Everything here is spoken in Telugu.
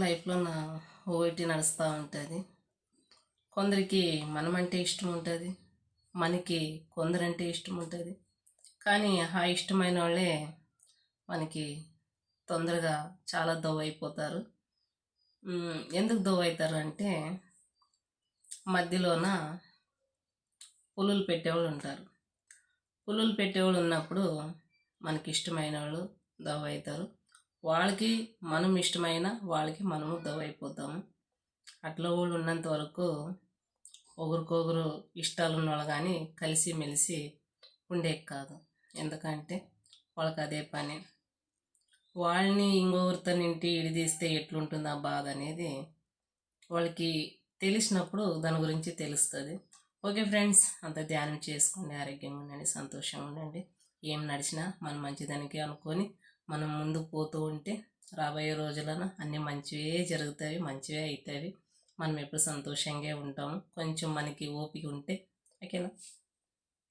లైఫ్లో ఒకటి నడుస్తూ ఉంటుంది. కొందరికి మనమంటే ఇష్టం ఉంటుంది, మనకి కొందరంటే ఇష్టం ఉంటుంది. కానీ ఆ ఇష్టమైన వాళ్ళే మనకి తొందరగా చాలా దవ్వైపోతారు. ఎందుకు దవ్వవుతారు అంటే మధ్యలోన పులులు పెట్టేవాళ్ళు ఉంటారు. పులులు పెట్టేవాళ్ళు ఉన్నప్పుడు మనకి ఇష్టమైన వాళ్ళు దవ్వవుతారు. వాళ్ళకి మనం ఇష్టమైన వాళ్ళకి మనము దవ్వైపోతాము. అట్లా వాళ్ళు ఉన్నంత వరకు ఒకరికొకరు ఇష్టాలు ఉన్నవాళ్ళు కానీ కలిసి మెలిసి ఉండేది కాదు. ఎందుకంటే వాళ్ళకి అదే పని. వాళ్ళని ఇంకొకరితో నింటి ఇడిదీస్తే ఎట్లుంటుంది ఆ బాధ అనేది వాళ్ళకి తెలిసినప్పుడు దాని గురించి తెలుస్తుంది. ఓకే ఫ్రెండ్స్, అంత ధ్యానం చేసుకోండి, ఆరోగ్యంగా ఉండండి, సంతోషంగా ఉండండి. ఏం నడిచినా మనం మంచిదానికి అనుకొని మనం ముందుకు పోతూ ఉంటే రాబోయే రోజులను అన్నీ మంచివే జరుగుతాయి, మంచివే అవుతాయి. మనం ఎప్పుడు సంతోషంగా ఉంటాము. కొంచెం మనకి ఓపిక ఉంటే ఓకేనా.